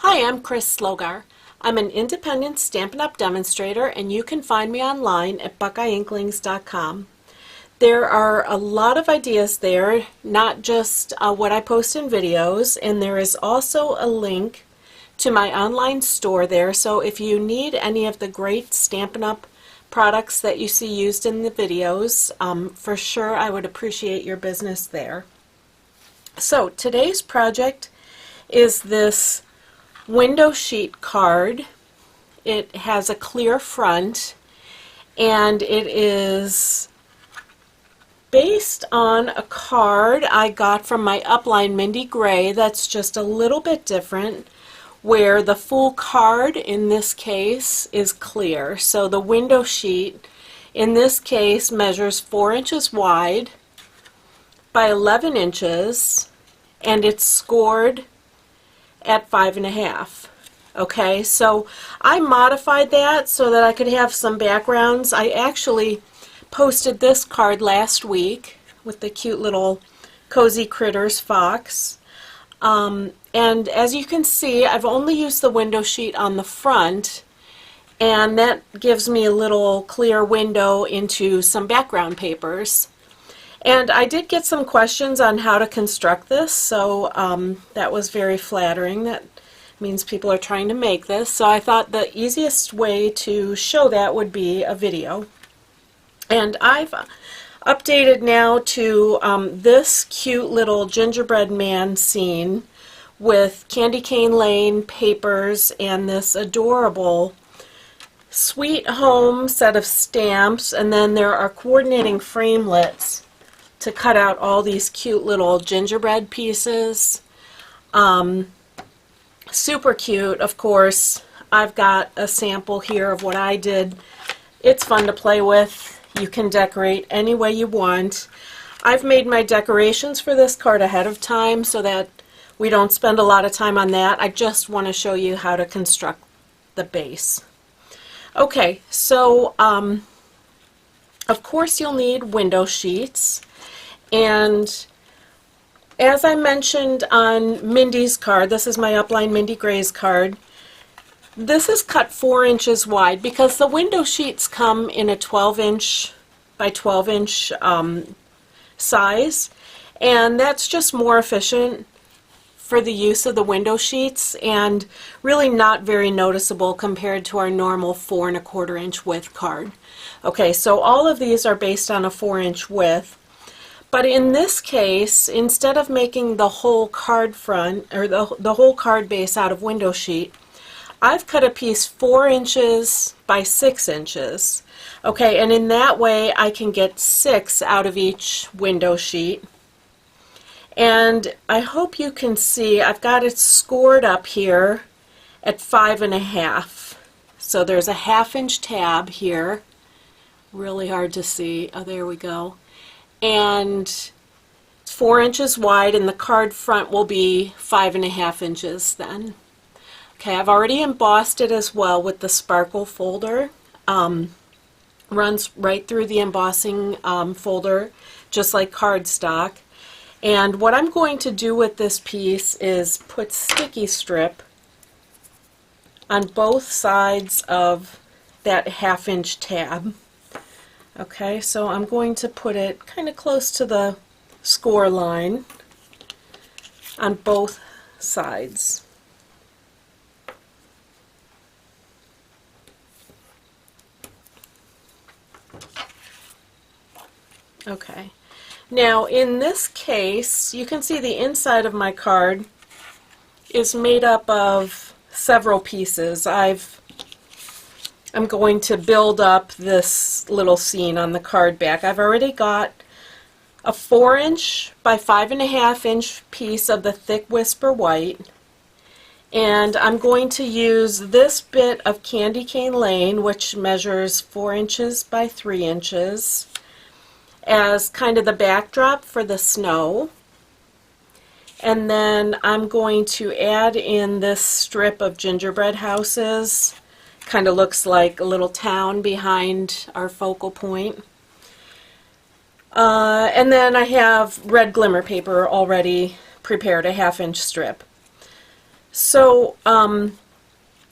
Hi, I'm Chris Slogar. I'm an independent Stampin' Up! Demonstrator, and you can find me online at buckeyeinklings.com. There are a lot of ideas there, not just what I post in videos, and there is also a link to my online store there, so if you need any of the great Stampin' Up! Products that you see used in the videos, for sure I would appreciate your business there. So today's project is this window sheet card. It has a clear front, and it is based on a card I got from my upline Mindy Gray that's just a little bit different, where the full card in this case is clear. So the window sheet in this case measures 4 inches wide by 11 inches, and it's scored at 5.5. Okay, so I modified that so that I could have some backgrounds. I actually posted this card last week with the cute little Cozy Critters fox. And as you can see, I've only used the window sheet on the front, and that gives me a little clear window into some background papers. And I did get some questions on how to construct this, so that was very flattering. That means people are trying to make this, so I thought the easiest way to show that would be a video. And I've updated now to this cute little gingerbread man scene with candy cane lane papers and this adorable sweet home set of stamps, and then there are coordinating framelits to cut out all these cute little gingerbread pieces. Super cute. Of course, I've got a sample here of what I did. It's fun to play with. You can decorate any way you want. I've made my decorations for this card ahead of time so that we don't spend a lot of time on that. I just want to show you how to construct the base. Okay, so of course you'll need window sheets, and as I mentioned on Mindy's card, this is my upline Mindy Gray's card, this is cut 4 inches wide because the window sheets come in a 12-inch by 12-inch size, and that's just more efficient for the use of the window sheets and really not very noticeable compared to our normal 4 1/4 inch width card. Okay, so all of these are based on a 4-inch width, but in this case, instead of making the whole card front or the whole card base out of window sheet, I've cut a piece 4 inches by 6 inches. Okay, and in that way I can get 6 out of each window sheet. And I hope you can see I've got it scored up here at 5.5. So there's a 1/2-inch tab here. Really hard to see. Oh, there we go. And it's 4 inches wide, and the card front will be 5.5 inches then. Okay, I've already embossed it as well with the sparkle folder. Runs right through the embossing folder, just like cardstock. And what I'm going to do with this piece is put sticky strip on both sides of that 1/2-inch tab. Okay, so I'm going to put it kind of close to the score line on both sides. Okay. Now in this case, you can see the inside of my card is made up of several pieces. I'm going to build up this little scene on the card back. I've already got a 4-inch by 5.5-inch piece of the thick Whisper White, and I'm going to use this bit of candy cane lane, which measures 4 inches by 3 inches, as kind of the backdrop for the snow. And then I'm going to add in this strip of gingerbread houses. Kind of looks like a little town behind our focal point. And then I have red glimmer paper already prepared, a 1/2-inch strip. So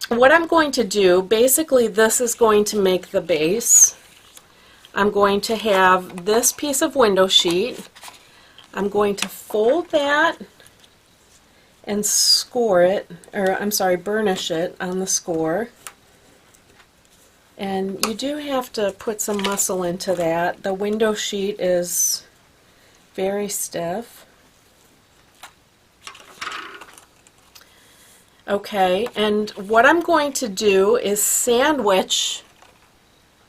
what I'm going to do, basically this is going to make the base. I'm going to have this piece of window sheet. I'm going to fold that and score it, or I'm sorry, burnish it on the score. And you do have to put some muscle into that. The window sheet is very stiff. Okay, and what I'm going to do is sandwich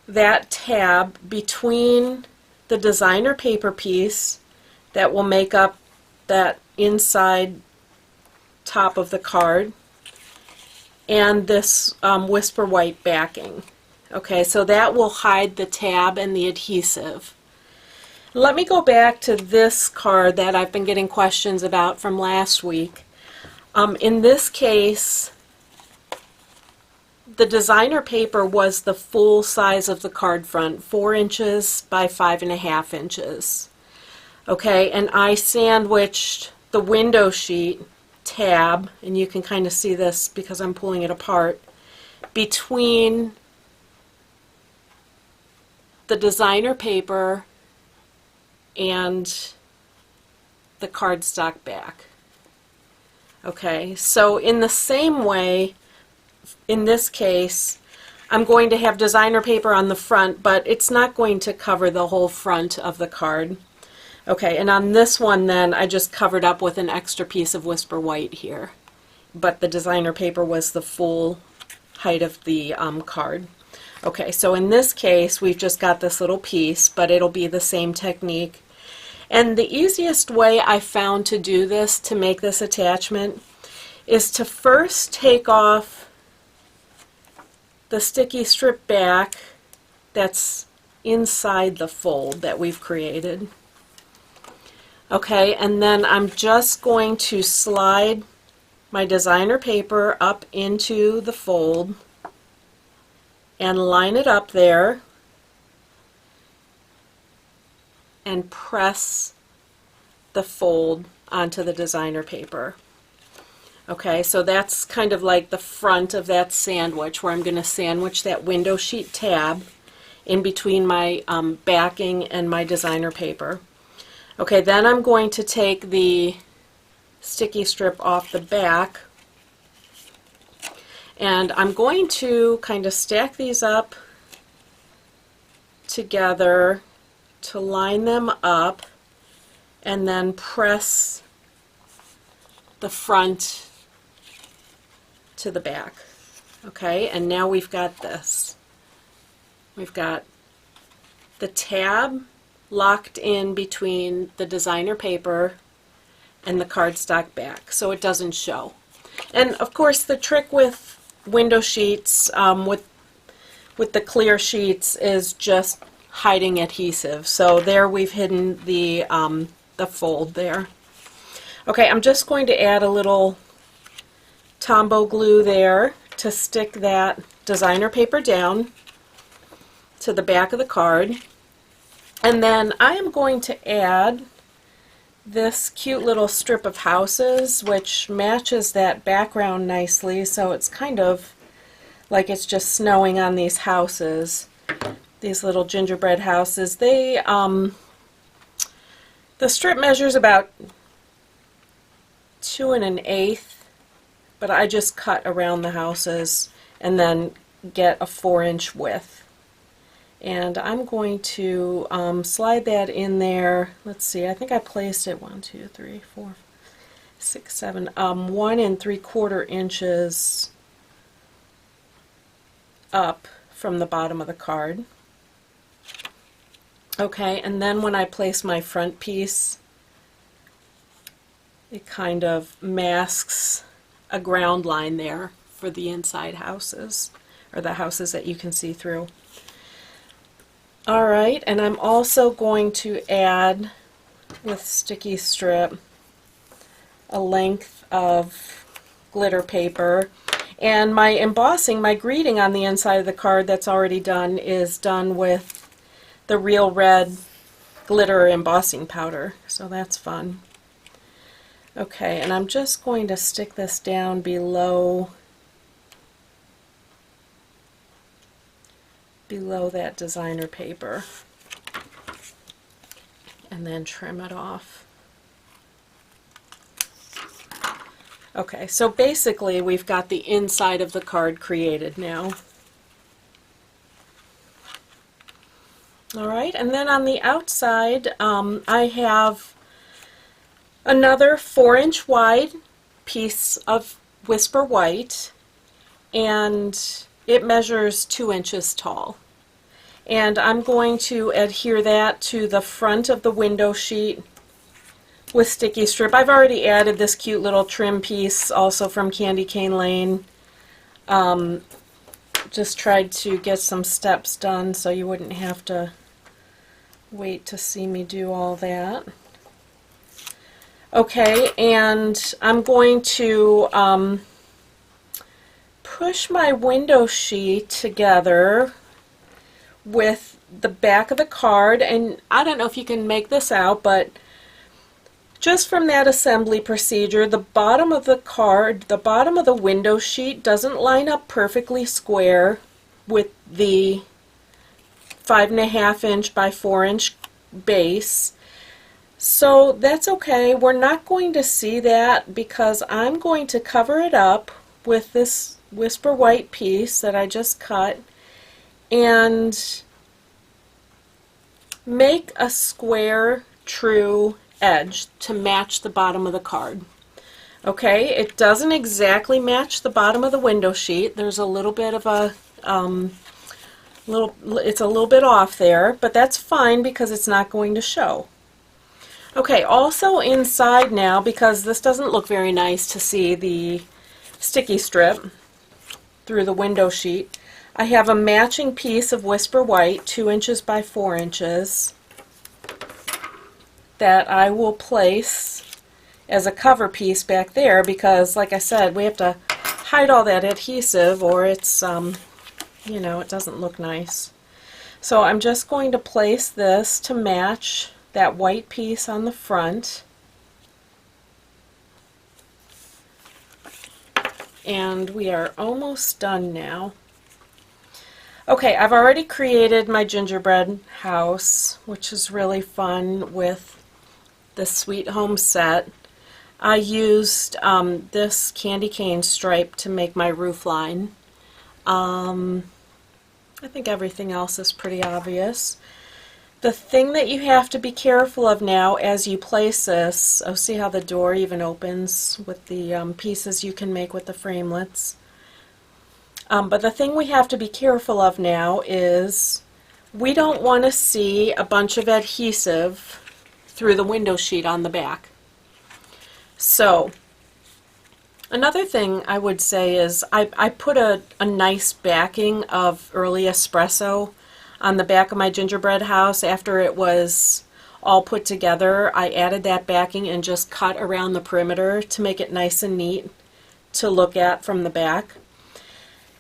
that tab between the designer paper piece that will make up that inside top of the card and this Whisper White backing. Okay, so that will hide the tab and the adhesive. Let me go back to this card that I've been getting questions about from last week. In this case, the designer paper was the full size of the card front, 4 inches by 5.5 inches. Okay, and I sandwiched the window sheet tab, and you can kind of see this because I'm pulling it apart, between the designer paper and the cardstock back. Okay, so in the same way, in this case, I'm going to have designer paper on the front, but it's not going to cover the whole front of the card. Okay, and on this one then, I just covered up with an extra piece of Whisper White here. But the designer paper was the full height of the card. Okay, so in this case, we've just got this little piece, but it'll be the same technique. And the easiest way I found to do this, to make this attachment, is to first take off the sticky strip back that's inside the fold that we've created. Okay, and then I'm just going to slide my designer paper up into the fold and line it up there and press the fold onto the designer paper. Okay, so that's kind of like the front of that sandwich, where I'm going to sandwich that window sheet tab in between my backing and my designer paper. Okay, then I'm going to take the sticky strip off the back, and I'm going to kind of stack these up together to line them up and then press the front to the back. Okay, and now we've got this. We've got the tab locked in between the designer paper and the cardstock back, so it doesn't show. And of course, the trick with window sheets, with the clear sheets, is just hiding adhesive. So there we've hidden the fold there. Okay, I'm just going to add a little Tombow glue there to stick that designer paper down to the back of the card. And then I am going to add this cute little strip of houses, which matches that background nicely, so it's kind of like it's just snowing on these houses, these little gingerbread houses. They, the strip measures about 2 1/8, but I just cut around the houses and then get a 4-inch width. And I'm going to slide that in there. Let's see, I think I placed it 1, 2, 3, 4, 6, 7, 1 3/4 inches up from the bottom of the card. Okay, and then when I place my front piece, it kind of masks a ground line there for the inside houses, or the houses that you can see through. Alright, and I'm also going to add, with sticky strip, a length of glitter paper. And my embossing, my greeting on the inside of the card that's already done, is done with the Real Red glitter embossing powder. So that's fun. Okay, and I'm just going to stick this down below that designer paper and then trim it off. Okay, so basically we've got the inside of the card created now. Alright, and then on the outside I have another 4-inch wide piece of Whisper White, and it measures 2 inches tall. And I'm going to adhere that to the front of the window sheet with sticky strip. I've already added this cute little trim piece also from Candy Cane Lane. Just tried to get some steps done so you wouldn't have to wait to see me do all that. Okay, and I'm going to push my window sheet together with the back of the card, and I don't know if you can make this out, but just from that assembly procedure, the bottom of the card, the bottom of the window sheet doesn't line up perfectly square with the 5.5-inch by 4-inch base. So that's okay. We're not going to see that because I'm going to cover it up with this Whisper White piece that I just cut and make a square true edge to match the bottom of the card. Okay, it doesn't exactly match the bottom of the window sheet. There's a little bit of a it's a little bit off there, but that's fine because it's not going to show. Okay, also inside now, because this doesn't look very nice to see the sticky strip through the window sheet, I have a matching piece of Whisper White, 2 inches by 4 inches, that I will place as a cover piece back there because, like I said, we have to hide all that adhesive or it's, you know, it doesn't look nice. So I'm just going to place this to match that white piece on the front. And we are almost done now. Okay, I've already created my gingerbread house, which is really fun with the Sweet Home set. I used this candy cane stripe to make my roof line. I think everything else is pretty obvious. The thing that you have to be careful of now as you place this, oh, see how the door even opens with the pieces you can make with the framelits. But the thing we have to be careful of now is we don't want to see a bunch of adhesive through the window sheet on the back. So another thing I would say is I put a nice backing of early espresso on the back of my gingerbread house. After it was all put together, I added that backing and just cut around the perimeter to make it nice and neat to look at from the back.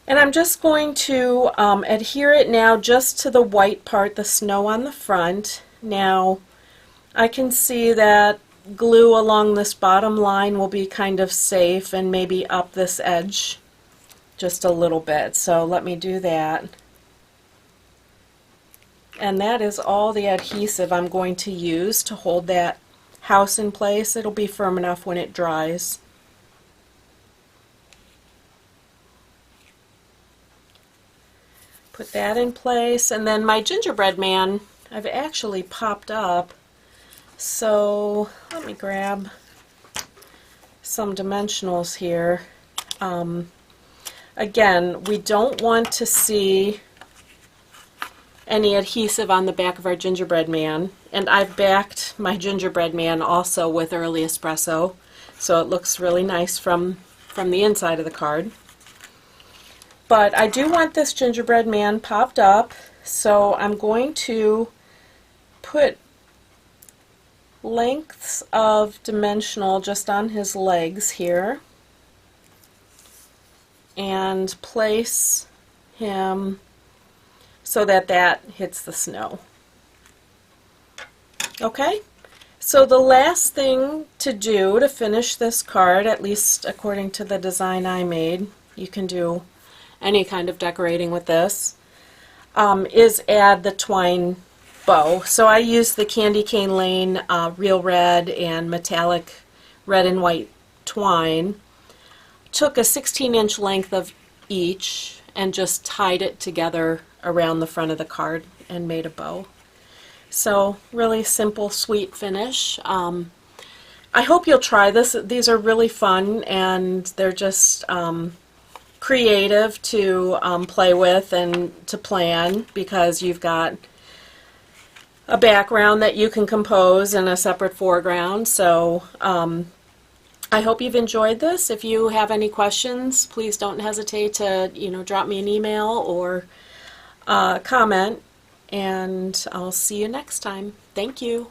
And I'm just going to adhere it now just to the white part, the snow on the front. Now I can see that glue along this bottom line will be kind of safe and maybe up this edge just a little bit. So let me do that. And that is all the adhesive I'm going to use to hold that house in place. It'll be firm enough when it dries. Put that in place, and then my gingerbread man I've actually popped up. So let me grab some dimensionals here. Again, we don't want to see any adhesive on the back of our gingerbread man, and I've backed my gingerbread man also with early espresso, so it looks really nice from the inside of the card. But I do want this gingerbread man popped up, so I'm going to put lengths of dimensional just on his legs here and place him so that that hits the snow. Okay, So the last thing to do to finish this card, at least according to the design I made, you can do any kind of decorating with this, is add the twine bow. So I used the Candy Cane Lane real red and metallic red and white twine. Took a 16-inch length of each and just tied it together around the front of the card and made a bow. So really simple, sweet finish. I hope you'll try this. These are really fun, and they're just creative to play with and to plan, because you've got a background that you can compose and a separate foreground. So I hope you've enjoyed this. If you have any questions, please don't hesitate to drop me an email or comment, and I'll see you next time. Thank you.